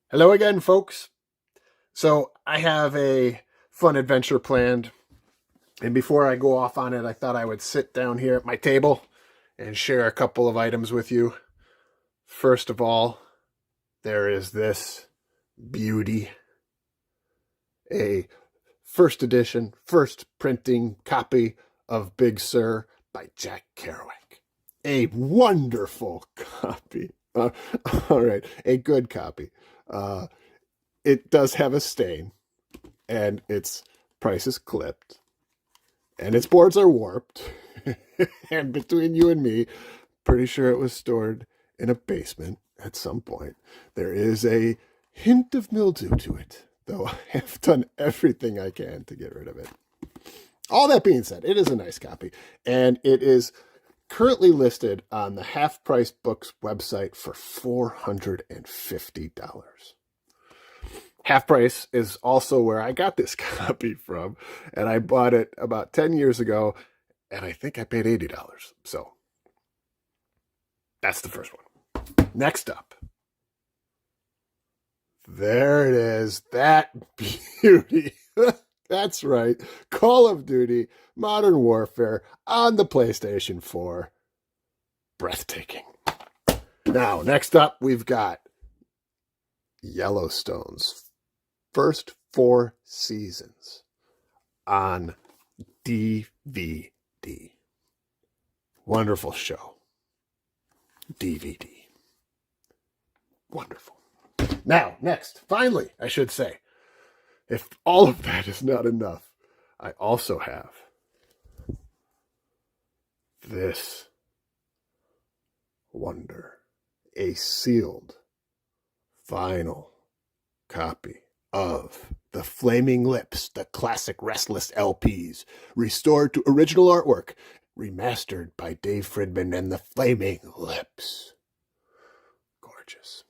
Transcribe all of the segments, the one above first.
Hello again, folks. So I have a fun adventure planned. And before I go off on it, I thought I would sit down here at my table and share a couple of items with you. First of all, there is this beauty, a first edition, first printing copy of Big Sur by Jack Kerouac. A wonderful copy. All right, a good copy. It does have a stain, and its price is clipped, and its boards are warped. And between you and me, pretty sure it was stored in a basement at some point. There is a hint of mildew to it, though I have done everything I can to get rid of it. All that being said, it is a nice copy, and it is currently listed on the Half Price Books website for $450. Half Price is also where I got this copy from, and I bought it about 10 years ago, and I think I paid $80. So that's the first one. Next up, there it is, that beauty. That's right, Call of Duty Modern Warfare on the PlayStation 4. Breathtaking. Now, next up, we've got Yellowstone's first 4 seasons on DVD. Wonderful show. DVD. Wonderful. Now, next, finally, I should say, if all of that is not enough, I also have this wonder, a sealed vinyl copy of The Flaming Lips, the classic Restless LPs, restored to original artwork, remastered by Dave Fridman and The Flaming Lips. Gorgeous.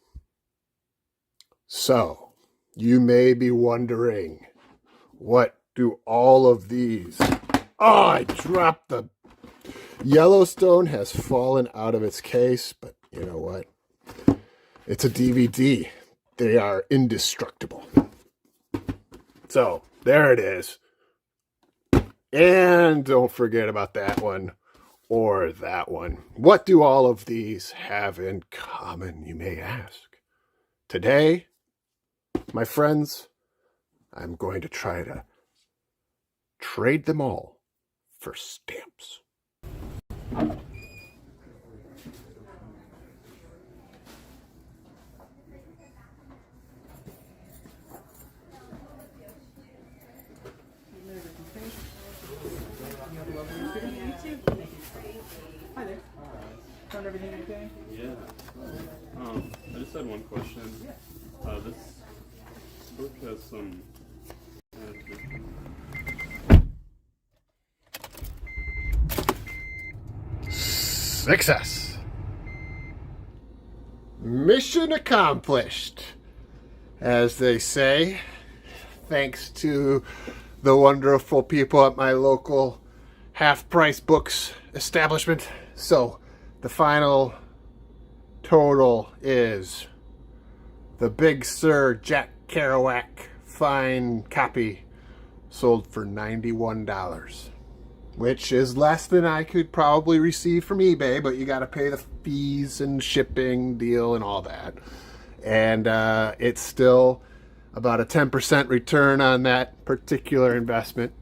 So, you may be wondering, what do all of these... Oh, I dropped the... Yellowstone has fallen out of its case, but you know what? It's a DVD. They are indestructible. So, there it is. And don't forget about that one or that one. What do all of these have in common, you may ask? Today, my friends, I'm going to try to trade them all for stamps. Hi there. Found everything okay? Yeah. I just had one question. This book has some. Success. Mission accomplished, as they say, thanks to the wonderful people at my local Half Price Books establishment. So the final total is the Big Sur Jack Kerouac fine copy, sold for $91, which is less than I could probably receive from eBay, but you got to pay the fees and shipping deal and all that. And it's still about a 10% return on that particular investment.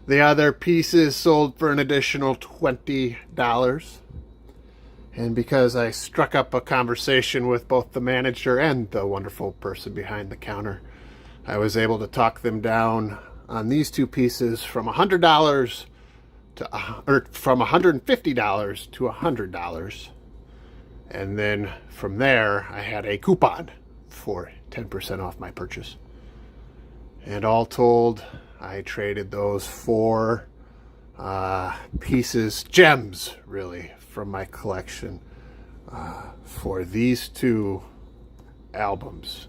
The other pieces sold for an additional $20. And because I struck up a conversation with both the manager and the wonderful person behind the counter, I was able to talk them down on these two pieces from $100 to, or from $150 to $100. And then from there, I had a coupon for 10% off my purchase. And all told, I traded those 4 pieces, gems really, from my collection for these 2 albums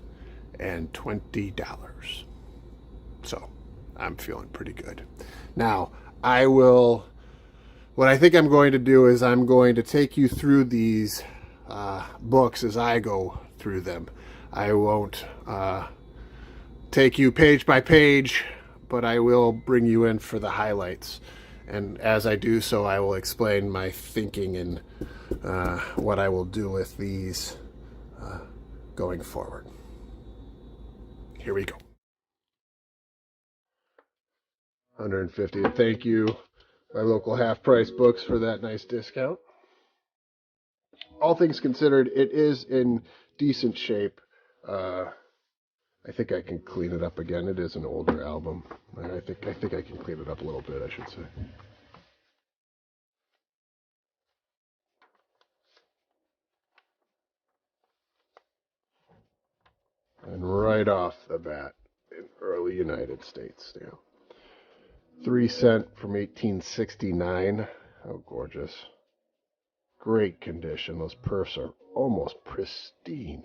and $20. So I'm feeling pretty good. Now, what I think I'm going to do is I'm going to take you through these books as I go through them. I won't take you page by page, but I will bring you in for the highlights. And as I do so, I will explain my thinking and what I will do with these going forward. Here we go. 150. Thank you, my local half-price books, for that nice discount. All things considered, it is in decent shape. I think I can clean it up again. It is an older album. I think I can clean it up a little bit, I should say. And right off the bat, an early United States stamp. 3 cent from 1869. How gorgeous. Great condition. Those perfs are almost pristine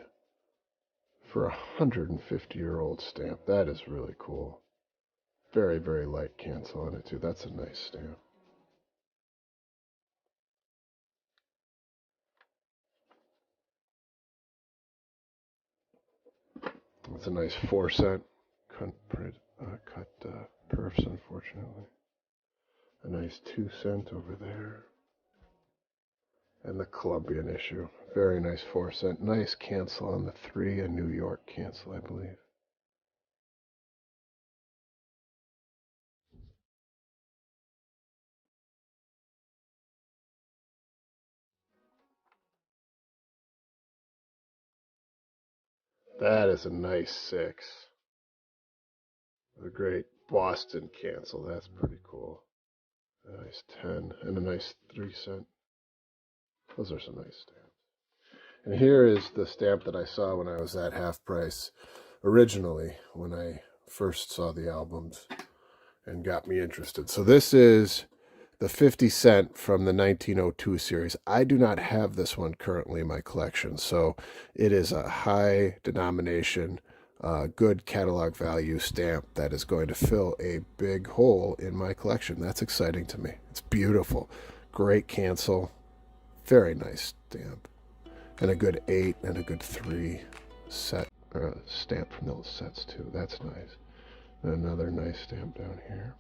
for a 150-year-old stamp. That is really cool. Very, very light cancel on it, too. That's a nice stamp. It's a nice 4 cent cut perfs, unfortunately. A nice 2 cent over there. And the Columbian issue. Very nice 4 cent. Nice cancel on the 3, a New York cancel, I believe. That is a nice 6. A great Boston cancel. That's pretty cool. A nice 10 and a nice 3 cent. Those are some nice stamps. And here is the stamp that I saw when I was at half price originally, when I first saw the albums and got me interested. So this is the 50 cent from the 1902 series. I do not have this one currently in my collection, so it is a high denomination, good catalog value stamp that is going to fill a big hole in my collection. That's exciting to me. It's beautiful. Great cancel. Very nice stamp. And a good 8 and a good 3 set stamp from those sets too. That's nice. And another nice stamp down here.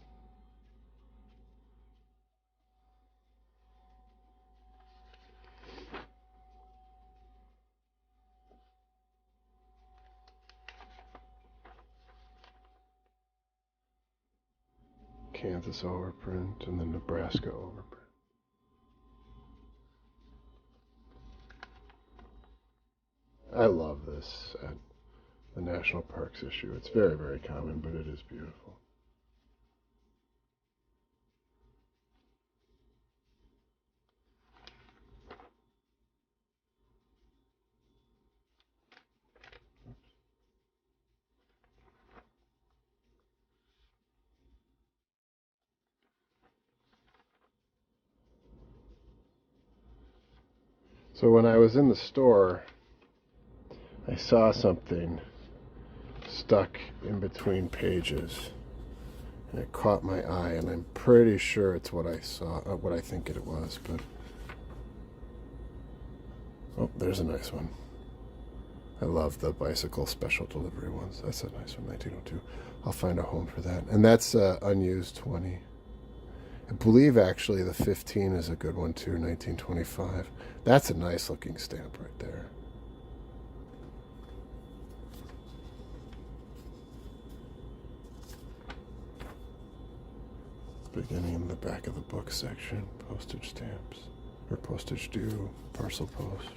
Kansas overprint and the Nebraska overprint. I love this set, the National Parks issue. It's very, very common, but it is beautiful. So when I was in the store, I saw something stuck in between pages, and it caught my eye, and I'm pretty sure it's what I saw, what I think it was, but... Oh, there's a nice one. I love the bicycle special delivery ones. That's a nice one, 1902. I'll find a home for that. And that's unused 20. I believe actually the 15 is a good one too, 1925. That's a nice looking stamp right there. Beginning in the back of the book section, postage stamps, or postage due, parcel post.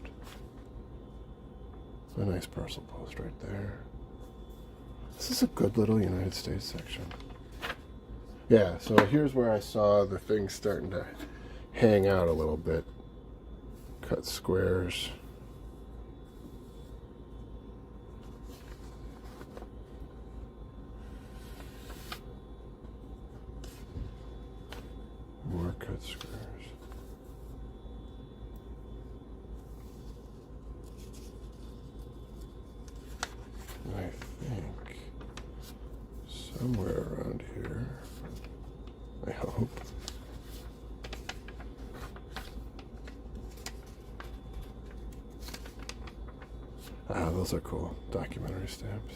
A nice parcel post right there. This is a good little United States section. Yeah, so here's where I saw the thing starting to hang out a little bit. Cut squares. More cut squares. I think somewhere around here, I hope. Ah, those are cool. Documentary stamps.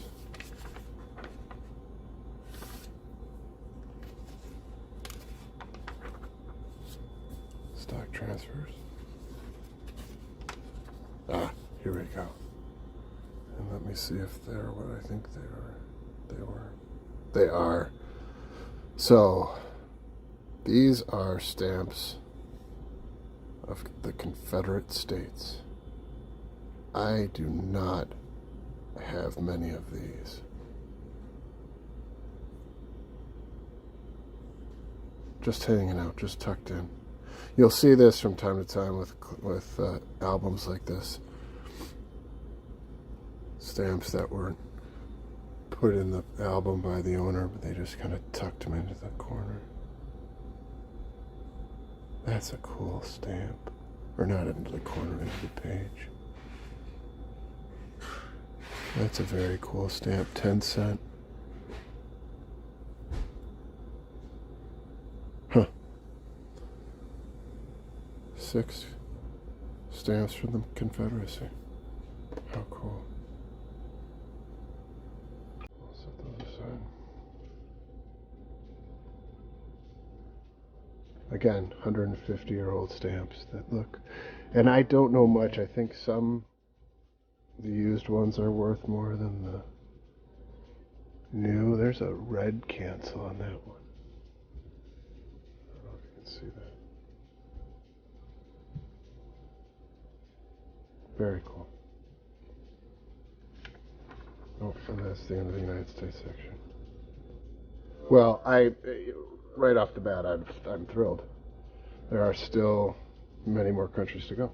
Stock transfers. Ah, here we go. And let me see if they're what I think they are. They are. So, these are stamps of the Confederate States. I do not have many of these. Just hanging out, just tucked in. You'll see this from time to time with albums like this. Stamps that were put in the album by the owner, but they just kind of tucked them into the corner. That's a cool stamp. Or not into the corner, into the page. That's a very cool stamp. 10 cent. Huh. 6 stamps from the Confederacy. How cool. I'll set those aside. Again, 150-year-old stamps that look. And I don't know much. I think the used ones are worth more than the new. There's a red cancel on that one. I don't know if you can see that. Very cool. Oh, and that's the end of the United States section. Well, right off the bat, I'm thrilled. There are still many more countries to go.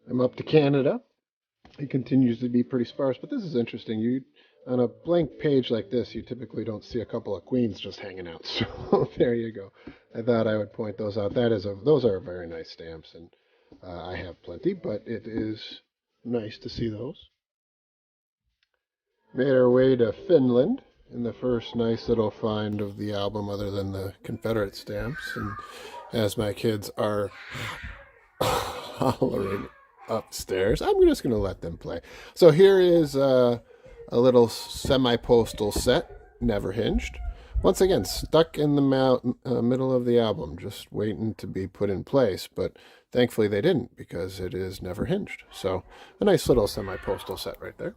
I'm up to Canada. It continues to be pretty sparse, but this is interesting. On a blank page like this, you typically don't see a couple of queens just hanging out. So there you go. I thought I would point those out. Those are very nice stamps, and I have plenty, but it is nice to see those. Made our way to Finland in the first nice little find of the album other than the Confederate stamps. And as my kids are hollering upstairs, I'm just going to let them play. So here is a little semi-postal set, never hinged. Once again, stuck in the middle of the album, just waiting to be put in place. But thankfully they didn't, because it is never hinged. So a nice little semi-postal set right there.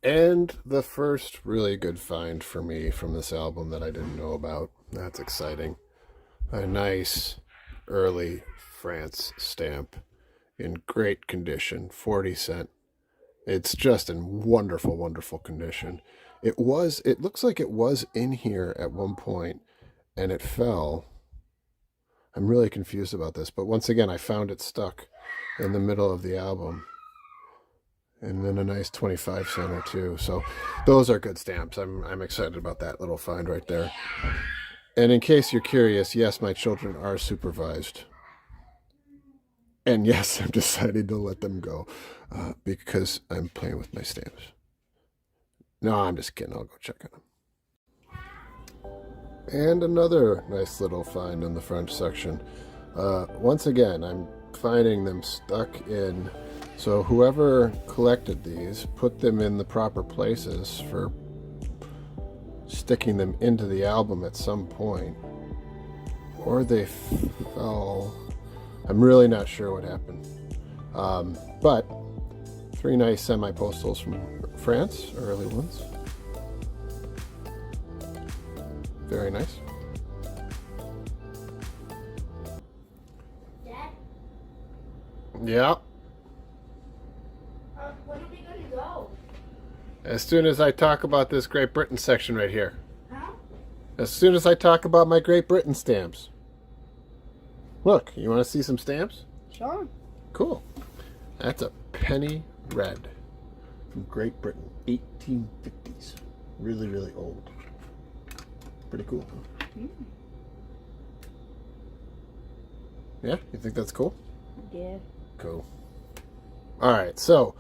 And the first really good find for me from this album that I didn't know about. That's exciting. A nice early France stamp in great condition, 40 cent. It's just in wonderful, wonderful condition. It looks like it was in here at one point and it fell. I'm really confused about this, but once again, I found it stuck in the middle of the album. And then a nice 25 cent or two. So those are good stamps. I'm excited about that little find right there. And in case you're curious, yes, my children are supervised. And yes, I've decided to let them go because I'm playing with my stamps. No, I'm just kidding. I'll go check on them. And another nice little find in the French section. Once again, I'm finding them stuck in. So whoever collected these put them in the proper places for sticking them into the album at some point. Or they fell. I'm really not sure what happened. But 3 nice semi-postals from France, early ones. Very nice. Dad? Yeah. When are we going to go? As soon as I talk about this Great Britain section right here. Huh? As soon as I talk about my Great Britain stamps. Look, you want to see some stamps? Sure. Cool. That's a penny red from Great Britain, 1850s. Really, really old. Pretty cool. Huh? Mm. Yeah, you think that's cool? Yeah. Cool. All right, so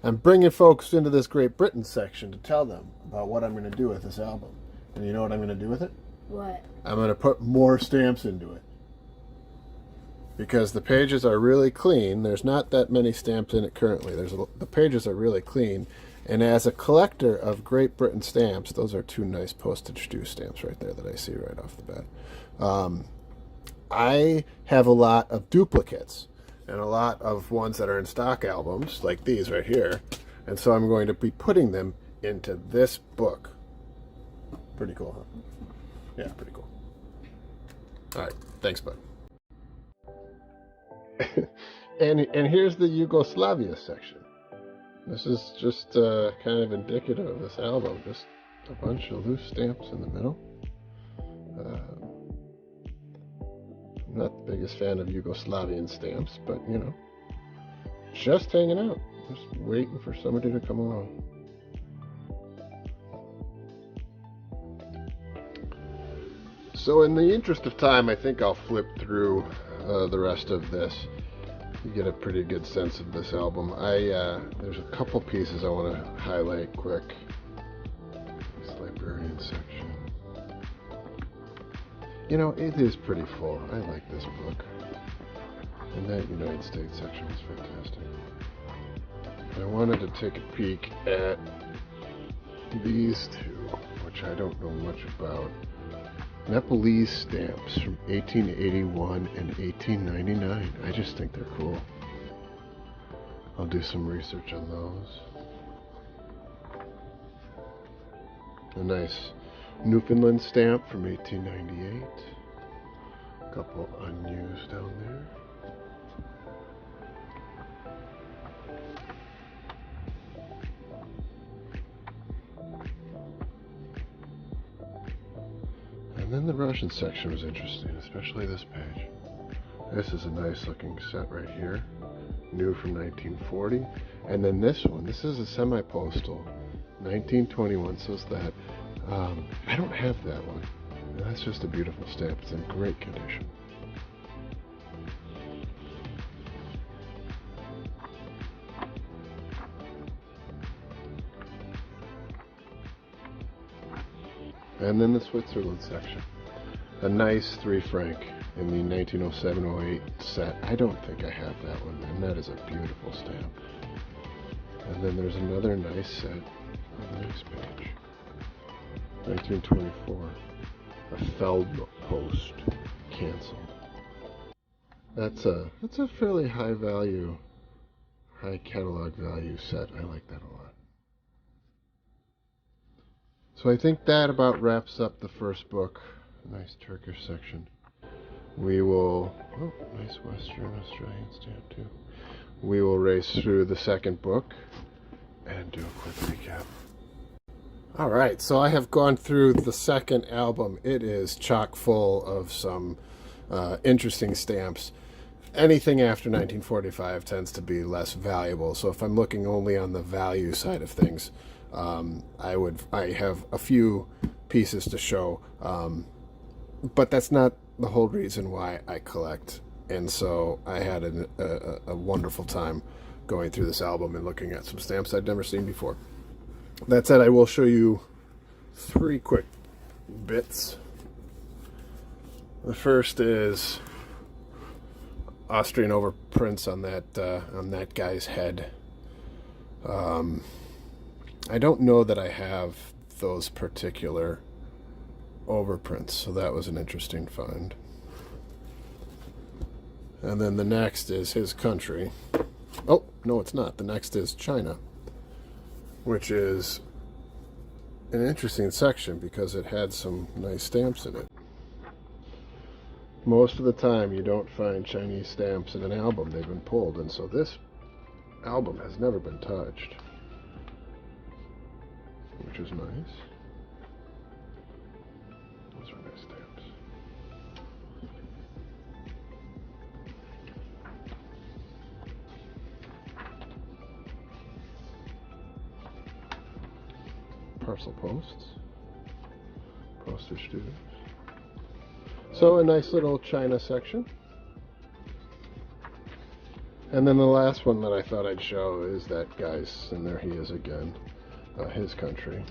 I'm bringing folks into this Great Britain section to tell them about what I'm going to do with this album. And you know what I'm going to do with it? What? I'm going to put more stamps into it. because the pages are really clean. There's not that many stamps in it currently. The pages are really clean. And as a collector of Great Britain stamps, those are two nice postage due stamps right there that I see right off the bat. I have a lot of duplicates and a lot of ones that are in stock albums, like these right here. And so I'm going to be putting them into this book. Pretty cool, huh? Yeah, pretty cool. All right, thanks, bud. and here's the Yugoslavia section. This is just kind of indicative of this album. Just a bunch of loose stamps in the middle. I'm not the biggest fan of Yugoslavian stamps, but you know, just hanging out, just waiting for somebody to come along. So in the interest of time, I think I'll flip through the rest of this. You get a pretty good sense of this album. There's a couple pieces I want to highlight quick. This librarian section. You know, it is pretty full. I like this book. And that United States section is fantastic. I wanted to take a peek at these two, which I don't know much about. Nepalese stamps from 1881 and 1899. I just think they're cool. I'll do some research on those. A nice Newfoundland stamp from 1898. A couple unused down there. And then the Russian section was interesting, especially this page. This is a nice looking set right here, new from 1940. And then this one, this is a semi-postal, 1921, so is that. I don't have that one. And that's just a beautiful stamp. It's in great condition. And then the Switzerland section. A nice 3 franc in the 1907-08 set. I don't think I have that one, and that is a beautiful stamp. And then there's another nice set on the next page. 1924. A Feldpost canceled. That's a fairly high value, high catalog value set. I like that a lot. So I think that about wraps up the first book. Nice Turkish section. We will, oh, nice Western Australian stamp too. We will race through the second book and do a quick recap. All right, so I have gone through the second album. It is chock full of some interesting stamps. Anything after 1945 tends to be less valuable. So if I'm looking only on the value side of things, I have a few pieces to show, but that's not the whole reason why I collect. And so I had a wonderful time going through this album and looking at some stamps I'd never seen before. That said, I will show you 3 quick bits. The first is Austrian overprints on that guy's head. I don't know that I have those particular overprints, so that was an interesting find. And then the next is his country. Oh, no, it's not. The next is China, which is an interesting section because it had some nice stamps in it. Most of the time you don't find Chinese stamps in an album. They've been pulled, and so this album has never been touched, which is nice. Those are nice stamps. Parcel posts, postage dues. So a nice little China section. And then the last one that I thought I'd show is that guy's, and there he is again, his country.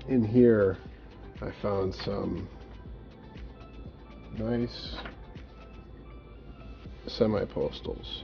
In here I found some nice semi-postals.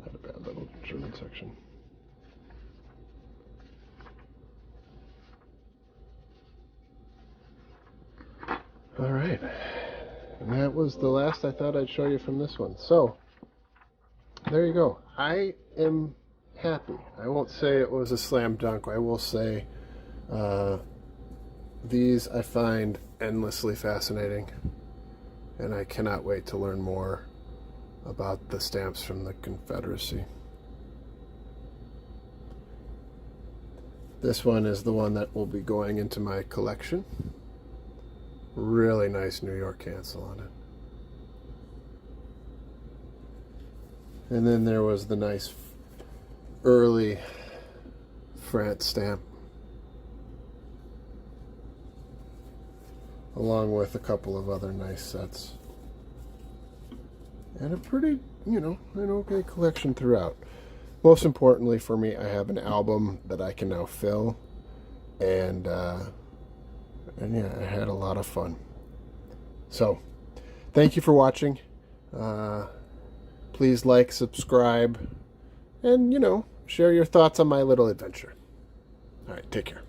Not a bad little German section. All right, and that was the last I thought I'd show you from this one. So there you go. I am happy. I won't say it was a slam dunk. I will say these I find endlessly fascinating, and I cannot wait to learn more about the stamps from the Confederacy. This one is the one that will be going into my collection. Really nice New York cancel on it. And then there was the nice early France stamp, along with a couple of other nice sets. And a pretty, an okay collection throughout. Most importantly for me, I have an album that I can now fill, and yeah, I had a lot of fun. So, thank you for watching. Please like, subscribe, and, share your thoughts on my little adventure. All right, take care.